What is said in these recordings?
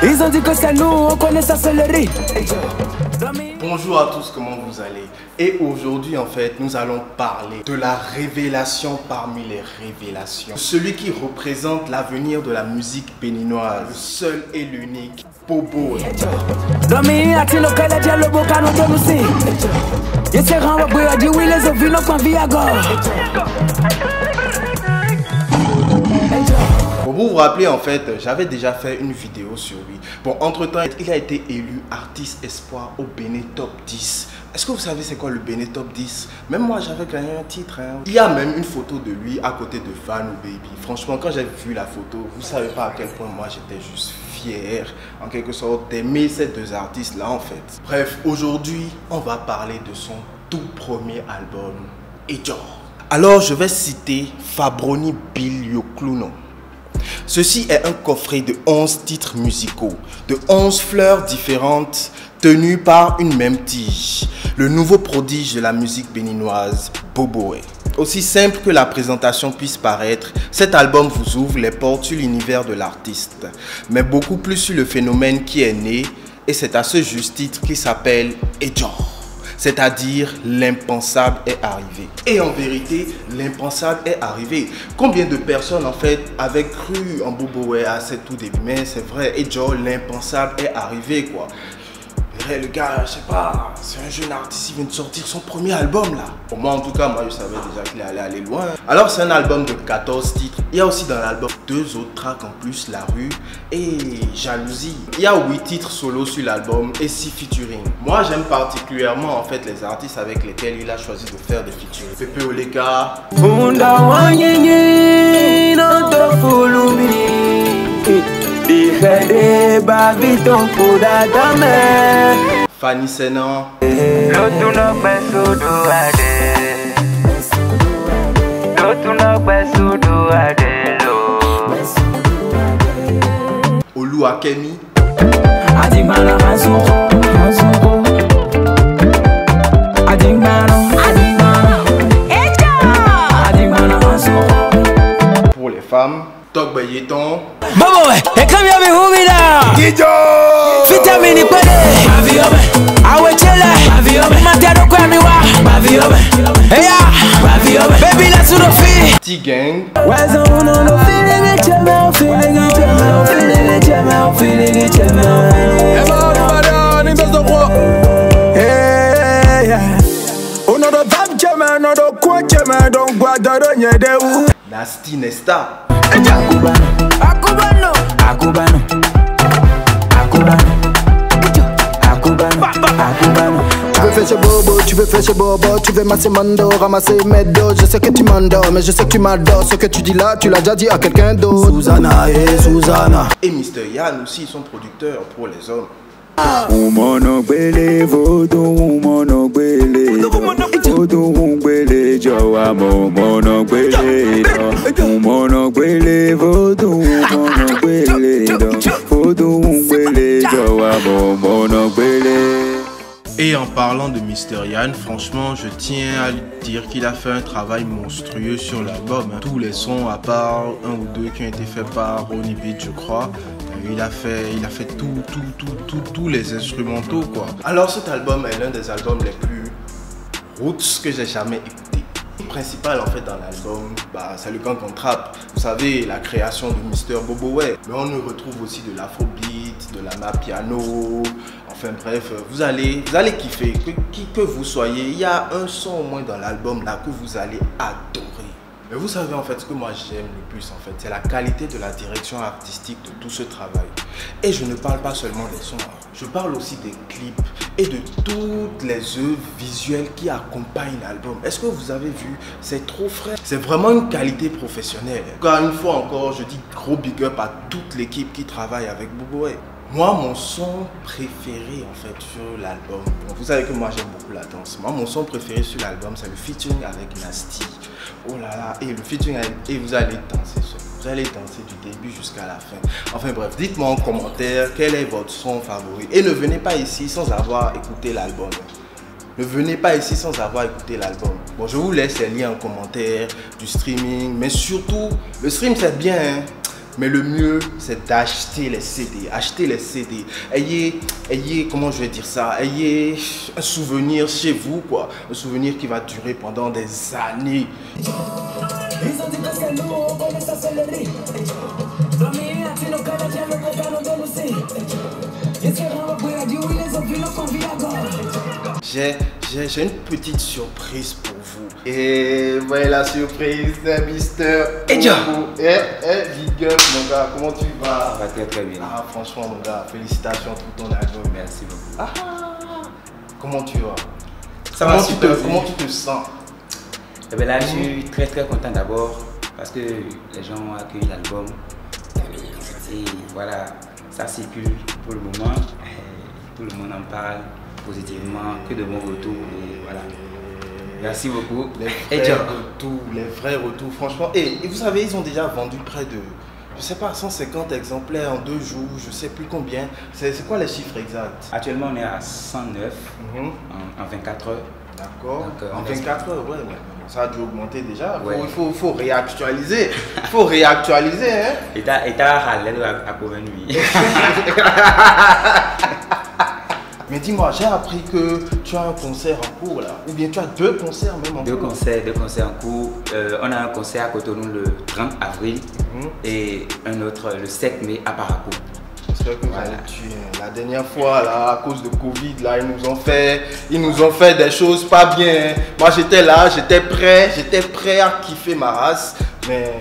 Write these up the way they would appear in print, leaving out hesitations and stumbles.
Ils ont dit que c'est nous, on connaît sa céleri. Bonjour à tous, comment vous allez? Et aujourd'hui en fait, nous allons parler de la révélation parmi les révélations. Celui qui représente l'avenir de la musique béninoise, le seul et l'unique, Bobo. Pour vous vous rappeler en fait, j'avais déjà fait une vidéo sur lui. Bon, entre temps, il a été élu artiste espoir au Bénin Top 10. Est-ce que vous savez c'est quoi le Bénin Top 10? Même moi j'avais gagné un titre. Il y a même une photo de lui à côté de Fan ou Baby. Franchement, quand j'ai vu la photo, vous savez pas à quel point moi j'étais juste fier, en quelque sorte, d'aimer ces deux artistes là en fait. Bref, aujourd'hui, on va parler de son tout premier album, Ejor. Alors je vais citer Fabroni Biliokluno. Ceci est un coffret de 11 titres musicaux, de 11 fleurs différentes tenues par une même tige. Le nouveau prodige de la musique béninoise, Boboé. Aussi simple que la présentation puisse paraître, cet album vous ouvre les portes sur l'univers de l'artiste, mais beaucoup plus sur le phénomène qui est né, et c'est à ce juste titre qui s'appelle Ejor. C'est-à-dire l'impensable est arrivé. Et en vérité, l'impensable est arrivé. Combien de personnes en fait avaient cru en Boboé à ses tout débuts? Mais c'est vrai, Ejor, l'impensable est arrivé quoi. Et le gars, je sais pas, c'est un jeune artiste, il vient de sortir son premier album là. Pour moi en tout cas, moi je savais déjà qu'il allait aller loin. Alors c'est un album de 14 titres. Il y a aussi dans l'album 2 autres tracks en plus, La Rue et Jalousie. Il y a 8 titres solo sur l'album et 6 featuring. Moi j'aime particulièrement en fait les artistes avec lesquels il a choisi de faire des featuring. Pepe Oleka, Fanny Senan, Olu Akemi, pour les femmes, Togbe Yeton, Boboé, et comme y'a vu Guido, Vitamini Pede, Awechele, Matero Kwamiwa, Baby let's do the feet. T-Gang, Nasty Nesta, Tu veux faire chez Bobo, tu veux faire chez Bobo, tu veux masser Mando, ramasser mes dos. Je sais que tu m'endors, mais je sais que tu m'adores. Ce que tu dis là, tu l'as déjà dit à quelqu'un d'autre. Susanna et Susanna. et Mr. Yann aussi, ils sont producteurs pour les hommes. Et en parlant de Mr. Yann, franchement, je tiens à lui dire qu'il a fait un travail monstrueux sur l'album. Tous les sons, à part un ou deux qui ont été faits par Ronnie Beat, je crois, il a fait tous les instrumentaux, quoi. Alors cet album est l'un des albums les plus roots que j'ai jamais écouté. Le principal en fait dans l'album, c'est le Gang on Trap. Vous savez, la création de Mr. Boboé. Mais on y retrouve aussi de l'afrobeat, de la mapiano. Enfin bref, vous allez kiffer. Qui que vous soyez, il y a un son au moins dans l'album là que vous allez adorer. Mais vous savez en fait ce que moi j'aime le plus en fait, c'est la qualité de la direction artistique de tout ce travail. Et je ne parle pas seulement des sons, je parle aussi des clips et de toutes les œuvres visuelles qui accompagnent l'album. Est-ce que vous avez vu? C'est trop frais. C'est vraiment une qualité professionnelle. Encore une fois encore, je dis gros big up à toute l'équipe qui travaille avec Boboé. Moi, mon son préféré en fait sur l'album, vous savez que moi j'aime beaucoup la danse. Moi, mon son préféré sur l'album, c'est le featuring avec Nasty. Oh là là, et le featuring avec... Et vous allez danser seul. Vous allez danser du début jusqu'à la fin. Enfin bref, dites-moi en commentaire quel est votre son favori. Et ne venez pas ici sans avoir écouté l'album. Ne venez pas ici sans avoir écouté l'album. Bon, je vous laisse les liens en commentaire du streaming. Mais surtout, le stream c'est bien, hein. Mais le mieux, c'est d'acheter les CD. Acheter les CD. Ayez, comment je vais dire ça, ayez un souvenir chez vous, quoi. Un souvenir qui va durer pendant des années. Ils ont dit que c'est nous, on connaît ça, c'est le riz. J'ai une petite surprise pour vous. Et voilà la surprise, c'est Mister. Big up mon gars, comment tu vas? Ça va très très bien. Ah franchement mon gars, félicitations pour ton album. Merci beaucoup. Ah, comment tu vas? Ça va super bien. Comment tu te sens? Eh bien là, je suis très très content d'abord parce que les gens ont accueilli l'album. Et voilà, ça circule pour le moment. Tout le monde en parle positivement, que de bons retours. Et voilà. Merci beaucoup. Les vrais retours, franchement. Et vous savez, ils ont déjà vendu près de, je sais pas, 150 exemplaires en 2 jours, je sais plus combien. C'est quoi les chiffres exacts? Actuellement, on est à 109 en 24 heures. D'accord. En 24 heures, ouais, mais ça a dû augmenter déjà. Ouais. Il faut réactualiser. Il faut réactualiser, hein. Et t'as râlé à convenir. Mais dis-moi, j'ai appris que tu as un concert en cours là, ou bien tu as 2 concerts même en cours. Deux concerts en cours. On a un concert à Cotonou le 30 avril et un autre le 7 mai à Parakou. J'espère que vous allez tuer. La dernière fois là, à cause de Covid là, ils nous ont fait des choses pas bien. Moi j'étais là, j'étais prêt à kiffer ma race, mais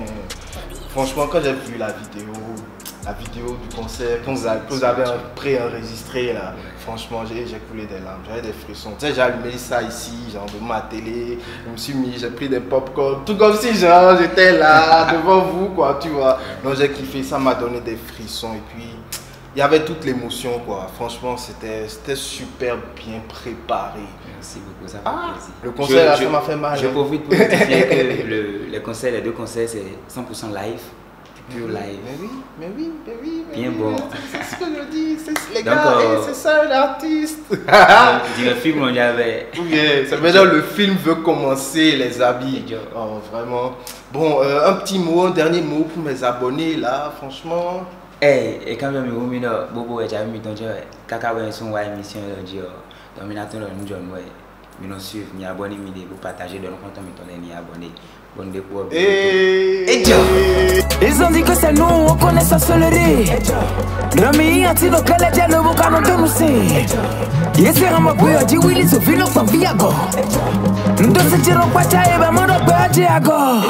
franchement quand j'ai vu la vidéo du concert que vous avez pré-enregistré là, franchement j'ai coulé des larmes, j'avais des frissons. Tu sais, j'ai allumé ça ici, genre devant ma télé, je me suis mis, j'ai pris des pop-corn, tout comme si genre j'étais là devant vous quoi, tu vois. Donc j'ai kiffé, ça m'a donné des frissons et puis il y avait toute l'émotion quoi. Franchement c'était super bien préparé. Merci beaucoup, ça fait plaisir. Le concert là, ça m'a fait mal. Je profite pour vous dire que les 2 concerts c'est 100% live. Pure live. Mais oui. Bien bon. C'est ce que je dis, les donc, gars, c'est ça un artiste. Le film, on y avait. Oui, ça veut dire le film veut commencer, les amis. Oh, vraiment. Bon, un petit mot, un dernier mot pour mes abonnés là, franchement. Et quand même, Bobo et Jamie, donc, Kaka, son émission, dominateur, nous, John, nous suivons, nous abonnés, nous partager, nous comptons, nous abonnés. Bonne découverte. Ils ont dit que c'est nous, on connaît ça seul riz. Rami anti lo kele dia lo boka no tonu si. Yesi rama boyo ji wili so filo kwa viago. Ndo se tiro kwa chae ba mo do kwa ago.